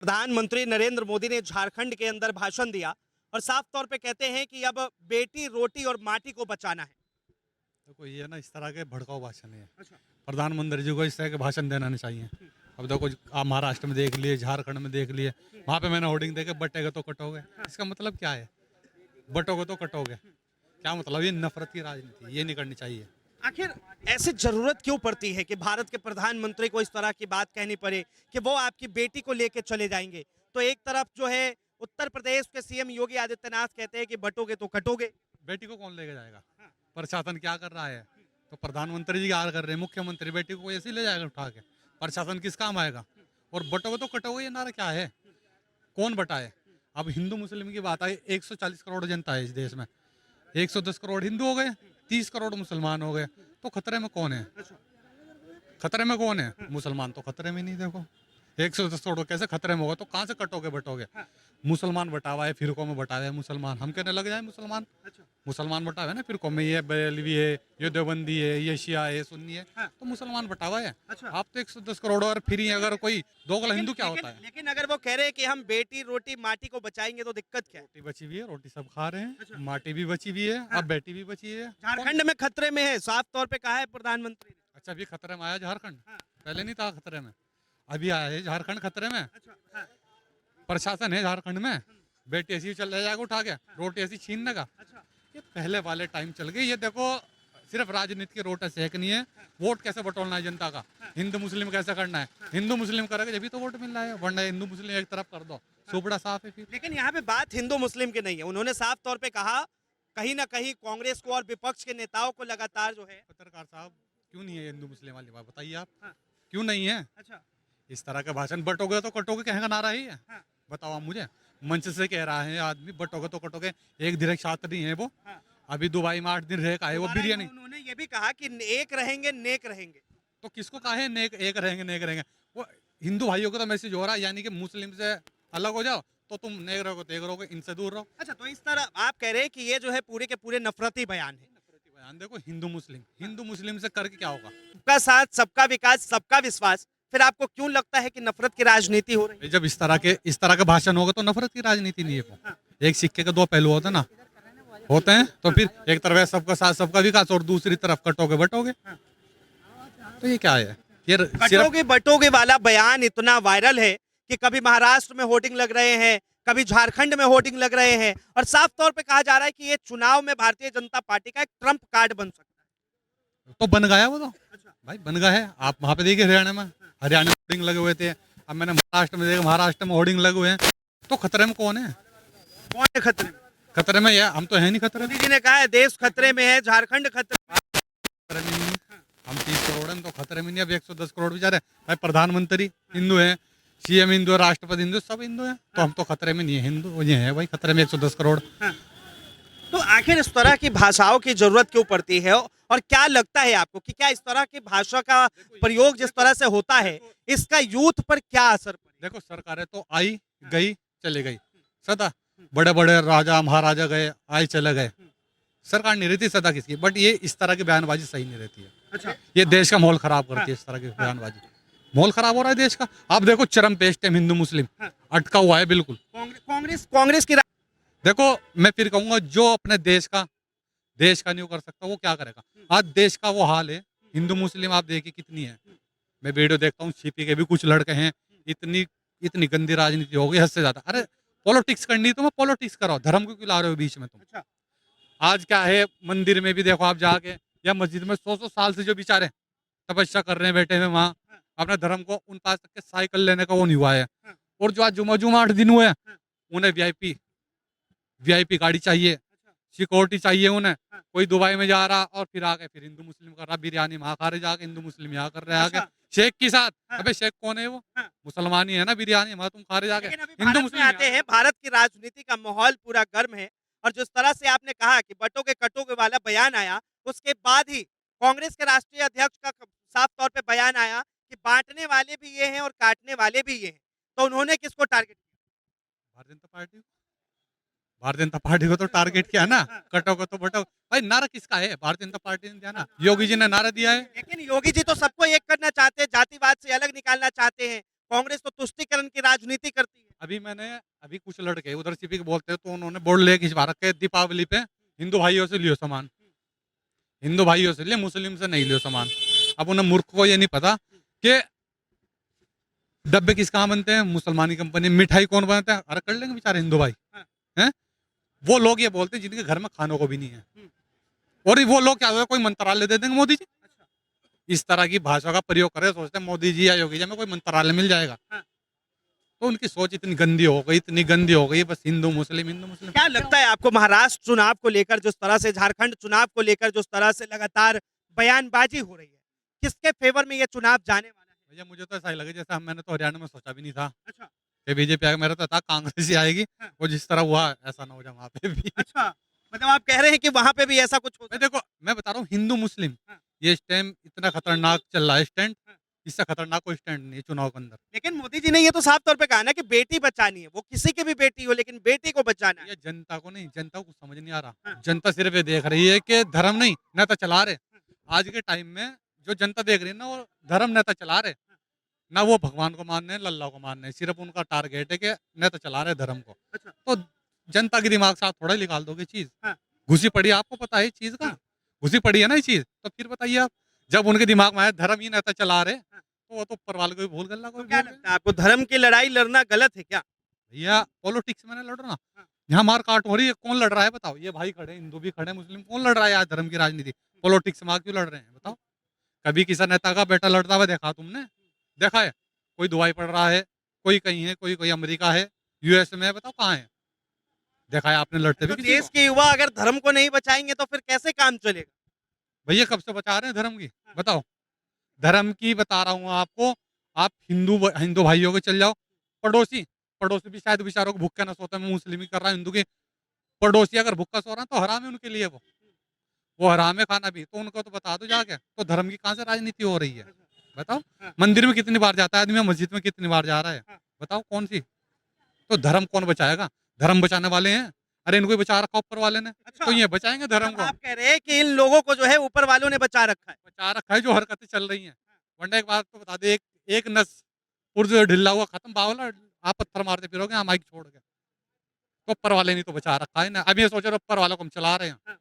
प्रधानमंत्री नरेंद्र मोदी ने झारखंड के अंदर भाषण दिया और साफ तौर पे कहते हैं कि अब बेटी रोटी और माटी को बचाना है। देखो ये ना इस तरह के भड़काऊ भाषण है। अच्छा। प्रधानमंत्री जी को इस तरह के भाषण देना नहीं चाहिए। अब देखो आप महाराष्ट्र में देख लिए, झारखंड में देख लिए, वहाँ पे मैंने होर्डिंग देखे बटेगा तो कटोगे। इसका मतलब क्या है? बटोगे तो कटोगे, क्या मतलब? ये नफरत की राजनीति, ये नहीं करनी चाहिए। आखिर ऐसी जरूरत क्यों पड़ती है कि भारत के प्रधानमंत्री को इस तरह की बात कहनी पड़े कि वो आपकी बेटी को लेके चले जाएंगे? तो एक तरफ जो है उत्तर प्रदेश के सीएम योगी आदित्यनाथ कहते हैं कि बटोगे तो कटोगे। बेटी को कौन लेके जाएगा? प्रशासन क्या कर रहा है? तो प्रधानमंत्री जी क्या कर रहे हैं? मुख्यमंत्री बेटी को ऐसे ही ले जाएगा उठा के? प्रशासन किस काम आएगा? और बटोगे तो कटोगे, ये नारा क्या है? कौन बटाए? अब हिंदू मुस्लिम की बात आई, 140 करोड़ जनता है इस देश में। 110 करोड़ हिंदू हो गए, 30 करोड़ मुसलमान हो गए, तो खतरे में कौन है? खतरे में कौन है? मुसलमान तो खतरे में नहीं। देखो 110 करोड़ कैसे खतरे में होगा? तो कहाँ से कटोगे बटोगे? मुसलमान बटावा है, फिरकों में बटावे है मुसलमान। हम कहने लग जाए मुसलमान? मुसलमान बटावे है ना फिरकों में, ये बरेलवी है, ये देवबंदी है, ये शिया है, सुन्नी है, तो मुसलमान बटावा है। आप तो 110 करोड़ और फिर ही अगर कोई दोगला हिंदू क्या होता है? लेकिन अगर वो कह रहे हैं कि हम बेटी रोटी माटी को बचाएंगे तो दिक्कत क्या है? रोटी बची हुई है, रोटी सब खा रहे हैं, माटी भी बची हुई है, अब बेटी भी बची है। झारखंड में खतरे में है, साफ तौर पे कहा है प्रधानमंत्री ने। अच्छा, अभी खतरे में आया झारखंड? पहले नहीं था खतरे में, अभी आया है झारखंड खतरे में। प्रशासन है झारखंड में, बेटी ऐसी चल जाएगा उठा के, रोटी ऐसी छीनने का। ये पहले वाले टाइम चल गए। ये देखो सिर्फ राजनीति की रोटी सेकनी है, वोट कैसे बटोरना है जनता का, हिंदू मुस्लिम कैसे करना है। हिंदू मुस्लिम करेगा जब भी तो वोट मिल रहा है, वरना हिंदू मुस्लिम एक तरफ कर दो, सुपड़ा साफ है फिर। लेकिन यहाँ पे बात हिंदू मुस्लिम की नहीं है। उन्होंने साफ तौर पे कहा कहीं ना कहीं कांग्रेस को और विपक्ष के नेताओं को लगातार जो है। पत्रकार साहब, क्यों नहीं है हिंदू मुस्लिम वाली बात बताइए आप? क्यों नहीं है? अच्छा। इस तरह का भाषण बटोगे तो कटोगे कहने का नारा ही है? बताओ आप मुझे। मंच से कह रहा है आदमी बटोगे तो कटोगे। एक धीरे छात्र नहीं है वो, अभी दुबई में 8 दिन रह का है वो बिरयानी। उन्होंने ये भी कहा कि एक रहेंगे नेक रहेंगे। तो किसको कहा है नेक एक रहेंगे नेक रहेंगे? वो हिंदू भाइयों को तो मैसेज हो रहा है, यानी कि मुस्लिम से अलग हो जाओ तो तुम नेक रहोगे तो एक रहोगे, इनसे दूर रहो। अच्छा, तो इस तरह आप कह रहे हैं कि ये जो है पूरे के पूरे नफरती बयान है। नफरती बयान। देखो हिंदू मुस्लिम से करके क्या होगा? सबका साथ, सबका विकास, सबका विश्वास, फिर आपको क्यों लगता है कि नफरत की राजनीति हो रही है? जब इस तरह का भाषण होगा तो नफरत की राजनीति नहीं है वो। एक सिक्के के दो पहलू होते ना, होते हैं। तो फिर एक तरफ है सबका साथ सबका विकास और दूसरी तरफ कटोगे बटोगे, तो ये क्या है? ये कटोगे बटोगे वाला बयान इतना वायरल है कि कभी महाराष्ट्र में होर्डिंग लग रहे हैं, कभी झारखंड में होर्डिंग लग रहे हैं और साफ तौर पे कहा जा रहा है कि ये चुनाव में भारतीय जनता पार्टी का एक ट्रम्प कार्ड बन सकता है। तो बन गया वो तो। भाई बन गया है। आप वहां पे देखिए हरियाणा में होर्डिंग लगे हुए थे, अब मैंने महाराष्ट्र में देखा, महाराष्ट्र में होर्डिंग लगे हुए हैं। तो खतरे में कौन है? कौन है खतरे में? खतरे में हम तो है नहीं खतरे में। मोदी जी ने कहा है देश खतरे में है, झारखंड खतरे में। खतरे में नहीं है। हम 30 करोड़ हैं तो खतरे में नहीं। अब 110 करोड़ बेचारे, भाई प्रधानमंत्री हिंदू है, सीएम हिंदू है, राष्ट्रपति हिंदू, सब हिंदू है, तो हम तो खतरे में नहीं है। हिंदू ये है भाई खतरे में 110 करोड़। तो आखिर इस तरह की भाषाओं की जरूरत क्यों पड़ती है और क्या लगता है आपको कि क्या इस तरह की भाषा का प्रयोग जिस तरह से होता है इसका यूथ पर क्या असर पड़ेगा? देखो सरकारें तो आई गई चली गई, सदा बड़े बड़े राजा महाराजा गए आए चले गए, सरकार नहीं रहती सदा किसकी। बट ये इस तरह की बयानबाजी सही नहीं रहती है। अच्छा। ये देश का माहौल खराब करती है इस तरह की बयानबाजी। माहौल खराब हो रहा है देश का। आप देखो चरम पेश टाइम हिंदू मुस्लिम अटका हुआ है बिल्कुल। कांग्रेस की देखो मैं फिर कहूंगा, जो अपने देश का नहीं कर सकता वो क्या करेगा? आज देश का वो हाल है। हिंदू मुस्लिम आप देखिए कितनी है। मैं वीडियो देखता हूँ, सीपी के भी कुछ लड़के हैं, इतनी गंदी राजनीति हो गई हद से ज्यादा। अरे पॉलिटिक्स करनी तो मैं पॉलिटिक्स कराओ, धर्म को क्यों ला रहे हो बीच में तुम? आज क्या है, मंदिर में भी देखो आप जाके, या मस्जिद में 100 साल से जो बेचारे तपस्या कर रहे हैं बैठे हुए वहां अपने धर्म को, उन पास तक के साइकिल लेने का वो नहीं हुआ है। और जो आज जुमा 8 दिन हुए हैं, उन्हें वीआईपी गाड़ी चाहिए, सिक्योरिटी चाहिए उन्हें। कोई दुबई में जा रहा और फिर आके फिर हिंदू मुस्लिम कर रहा, बिरयानी वहां खा रहे जाके, हिंदू मुस्लिम यहाँ कर रहे हैं आके शेख के साथ। अबे शेख कौन है वो? मुसलमान ही है ना। बिरयानी वहां तुम खा रहे जाके, हिंदू मुस्लिम आते हैं। भारत की राजनीति का माहौल पूरा गर्म है और जिस तरह से आपने कहा कि बटोगे कटोगे वाला बयान आया, उसके बाद ही कांग्रेस के राष्ट्रीय अध्यक्ष का साफ तौर पे बयान आया कि बांटने वाले भी ये हैं और काटने वाले भी ये हैं। तो उन्होंने किसको टारगेट किया? भारतीय जनता पार्टी। भारतीय जनता पार्टी को तो टारगेट किया ना, कटोगे तो बटो। भाई नारा किसका है? भारतीय जनता पार्टी ने दिया ना, योगी जी ने नारा दिया है। लेकिन योगी जी तो सबको एक करना चाहते हैं, जातिवाद से अलग निकालना चाहते हैं, कांग्रेस तो तुष्टीकरण की राजनीति करती है। अभी कुछ लड़के उधर सीपी के बोलते हैं तो उन्होंने बोर्ड ले खिंचवा रखे हैं, दीपावली पे हिंदू भाइयों से लियो सामान, हिंदू भाइयों से लिए, मुस्लिम से नहीं लियो सामान। अब उन्हें मूर्ख को ये नहीं पता कि डब्बे किस कहाँ बनते हैं, मुसलमानी कंपनी, मिठाई कौन बनाते हैं, अरे कर लेंगे बेचारे हिंदू भाई हाँ। हैं। वो लोग ये बोलते हैं जिनके घर में खानों को भी नहीं है, और वो लोग क्या होता है, कोई मंत्रालय दे देंगे मोदी जी, इस तरह की भाषा का प्रयोग करे, सोचते हैं मोदी जी या योगी जी में कोई मंत्रालय मिल जाएगा। हाँ। तो उनकी सोच इतनी गंदी हो गई, इतनी गंदी हो गई, बस हिंदू मुस्लिम। क्या लगता है आपको महाराष्ट्र चुनाव को लेकर, जिस तरह से झारखंड चुनाव को लेकर जिस तरह से लगातार बयानबाजी हो रही है, किसके फेवर में ये चुनाव जाने वाला है? भैया मुझे तो ऐसा ही लगे जैसे मैंने तो हरियाणा में सोचा भी नहीं था अच्छा। कि बीजेपी आएगा, मेरा तो था कांग्रेस ही आएगी, हाँ। और जिस तरह हुआ ऐसा ना हो जाए वहाँ पे भी। अच्छा, मतलब आप कह रहे हैं कि वहां पे भी ऐसा कुछ हो मैं देखो, मैं बता रहा हूँ हिंदू मुस्लिम, हाँ। ये स्टैंड इतना खतरनाक चल रहा है स्टैंड, हाँ। इससे खतरनाक कोई स्टैंड नहीं है चुनाव के अंदर। लेकिन मोदी जी ने ये तो साफ तौर पे कहा ना कि बेटी बचानी है, वो किसी की भी बेटी हो लेकिन बेटी को बचाना है। ये जनता को नहीं, जनता को कुछ समझ नहीं आ रहा। हाँ। जनता सिर्फ ये देख रही है कि धर्म नहीं नेता चला रहे। आज के टाइम में जो जनता देख रही है ना, वो धर्म नेता चला रहे, ना वो भगवान को मान रहे हैं, लल्ला को मान रहे हैं। सिर्फ उनका टारगेट है कि नेता चला रहे धर्म को। अच्छा। तो जनता के दिमाग से आप थोड़ा ही निकाल दोगे चीज। हाँ। घुसी पड़ी है, आपको पता है इस चीज का, हाँ। घुसी पड़ी है ना ये चीज, तो फिर बताइए आप, जब उनके दिमाग में आया धर्म ही नेता चला रहे, तो वो तो ऊपर वाले को भी भूल गया, तो कोई क्या भूल लगता है आपको, धर्म की लड़ाई लड़ना गलत है क्या? भैया पॉलिटिक्स में ना लड़ रहा, हाँ। यहाँ मार काट हो रही है, कौन लड़ रहा है बताओ? ये भाई खड़े, हिंदू भी खड़े, मुस्लिम, कौन लड़ रहा है आज धर्म की राजनीति? पॉलिटिक्स में क्यों लड़ रहे हैं बताओ? कभी किसी नेता का बेटा लड़ता हुआ देखा तुमने? देखा है? कोई दुबई पढ़ रहा है, कोई कहीं है, कोई कोई अमेरिका है, यूएस में है, बताओ कहाँ है? देखा है आपने लड़ते तो भी किसी देश को? के युवा अगर धर्म को नहीं बचाएंगे तो फिर कैसे काम चलेगा? भैया कब से बचा रहे हैं धर्म की, बताओ? धर्म की बता रहा हूँ आपको। आप हिंदू भाइयों के चल जाओ, पड़ोसी पड़ोसी भी शायद बेचारों को भूखे ना सोते, मैं मुस्लिम ही कर रहा हूँ, हिंदू की पड़ोसी अगर भूखा सो रहा है तो हराम है उनके लिए, वो हराम है खाना भी, तो उनको तो बता दो जाके। तो धर्म की कहाँ से राजनीति हो रही है बताओ? हाँ। मंदिर में कितनी बार जाता है आदमी, मस्जिद में कितनी बार जा रहा है हाँ। बताओ? कौन सी? तो धर्म कौन बचाएगा? धर्म बचाने वाले हैं, अरे इनको ही बचा रखा ऊपर वाले ने, अच्छा, तो ये बचाएंगे धर्म मतलब को? आप कह रहे हैं कि इन लोगों को जो है ऊपर वालों ने बचा रखा है। बचा रखा है जो हरकतें चल रही हैं। वरना एक बात तो बता दे, एक एक नस पुर्ज ढिल्ला हुआ खत्म, बावला आप पत्थर मारते फिरोगे यहाँ माइक छोड़ के, तो ऊपर वाले नहीं तो बचा रखा है ना। अब ये सोच रहे ऊपर वालों को हम चला रहे हैं।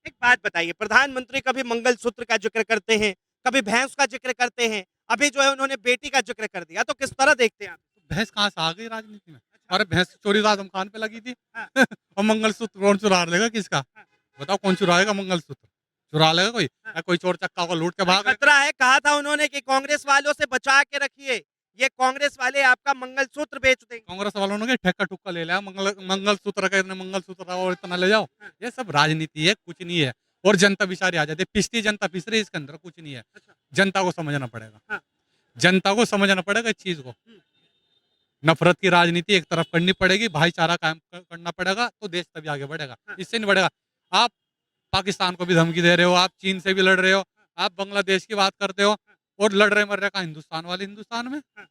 एक बात बताइए, प्रधानमंत्री कभी मंगलसूत्र का जिक्र करते हैं, कभी भैंस का जिक्र करते हैं, अभी जो है उन्होंने बेटी का जिक्र कर दिया, तो किस तरह देखते हैं आप? भैंस कहाँ से आ गई राजनीति में? अरे भैंस चोरी तो आजम खान पे लगी थी। हाँ। और मंगलसूत्र कौन चुरा लेगा किसका? हाँ। बताओ कौन चुराएगा मंगलसूत्र? चुरा लेगा कोई? हाँ। या कोई चोर चक्का को लूट के भाग खतरा है, कहा था उन्होंने कि कांग्रेस वालों से बचा के रखिए, ये कांग्रेस वाले आपका मंगलसूत्र बेच देंगे। कांग्रेस वालों ने ठेका टुक्का ले लिया, मंगलसूत्र का, इतने मंगलसूत्र और इतना ले जाओ। हाँ। ये सब राजनीति है, कुछ नहीं है। और जनता बेचारी आ जाती है, पिसती जनता पिस रही है, इसके अंदर कुछ नहीं है। अच्छा। जनता को समझना पड़ेगा, हाँ। जनता को समझना पड़ेगा इस चीज को। हम्म। नफरत की राजनीति एक तरफ करनी पड़ेगी, भाईचारा कायम करना पड़ेगा, तो देश तभी आगे बढ़ेगा। हाँ। इससे नहीं बढ़ेगा। आप पाकिस्तान को भी धमकी दे रहे हो, आप चीन से भी लड़ रहे हो, आप बांग्लादेश की बात करते हो, और लड़ रहे मर रहे कहाँ हिंदुस्तान वाले हिंदुस्तान में? हाँ।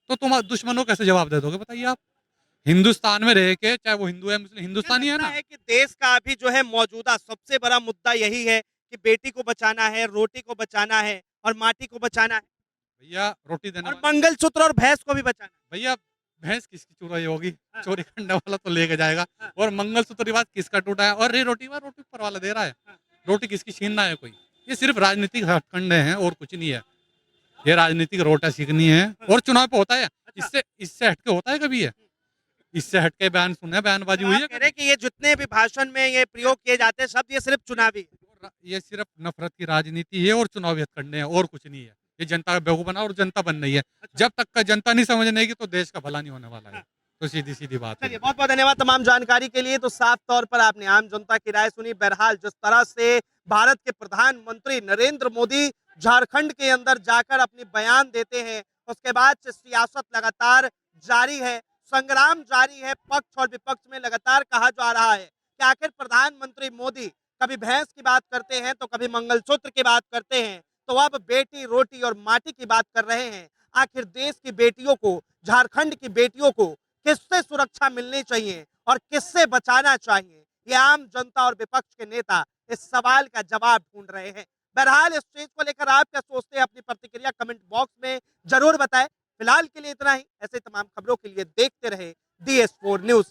तो तुम दुश्मनों को कैसे जवाब दे दोगे बताइए आप? हिंदुस्तान में रह के, चाहे वो हिंदू है मुस्लिम, हिंदुस्तानी है लगता ना। है कि देश का अभी जो है मौजूदा सबसे बड़ा मुद्दा यही है कि बेटी को बचाना है, रोटी को बचाना है और माटी को बचाना है, भैया रोटी देने और वाला, मंगलसूत्र और भैंस को भी बचाना है। भैया भैंस किसकी चुराई होगी? हाँ। चोरी करने वाला तो लेके जाएगा। हाँ। और मंगलसूत्र रिवाज किसका टूटा है? और ये रोटी रोटी ऊपर वाला दे रहा है। हाँ। रोटी किसकी छीनना है कोई? ये सिर्फ राजनीतिक हथकंडे हैं और कुछ नहीं है। ये राजनीतिक रोटा सीखनी है, और चुनाव पे होता है। अच्छा। इससे इससे हटके होता है कभी? ये इससे हटके बयान सुने, बयानबाजी तो हुई आप है कह रहे हैं कि ये जितने भी भाषण में ये प्रयोग किए जाते हैं शब्द, ये सिर्फ चुनावी है। ये सिर्फ नफरत की राजनीति है और चुनावी हथकंडे हैं, और कुछ नहीं है। ये जनता का बेवकूफ बना और जनता बन रही है। जब तक का जनता नहीं समझने की, तो देश का भला नहीं होने वाला है। तो सीधी सीधी बात है। चलिए, बहुत बहुत धन्यवाद तमाम जानकारी के लिए। तो साफ तौर पर आपने आम जनता की राय सुनी। बहरहाल जिस तरह से भारत के प्रधानमंत्री नरेंद्र मोदी झारखंड के अंदर जाकर अपनी बयान देते हैं, उसके बाद से सियासत लगातार जारी है, संग्राम जारी है, पक्ष और विपक्ष में लगातार कहा जा रहा है कि आखिर प्रधानमंत्री मोदी कभी भैंस की बात करते हैं तो कभी मंगलसूत्र की बात करते हैं, तो अब बेटी रोटी और माटी की बात कर रहे हैं। आखिर देश की बेटियों को, झारखंड की बेटियों को किससे सुरक्षा मिलनी चाहिए और किससे बचाना चाहिए, ये आम जनता और विपक्ष के नेता इस सवाल का जवाब ढूंढ रहे हैं। बहरहाल इस चीज को लेकर आप क्या सोचते हैं, अपनी प्रतिक्रिया कमेंट बॉक्स में जरूर बताएं। फिलहाल के लिए इतना ही। ऐसे तमाम खबरों के लिए देखते रहे DS4 न्यूज।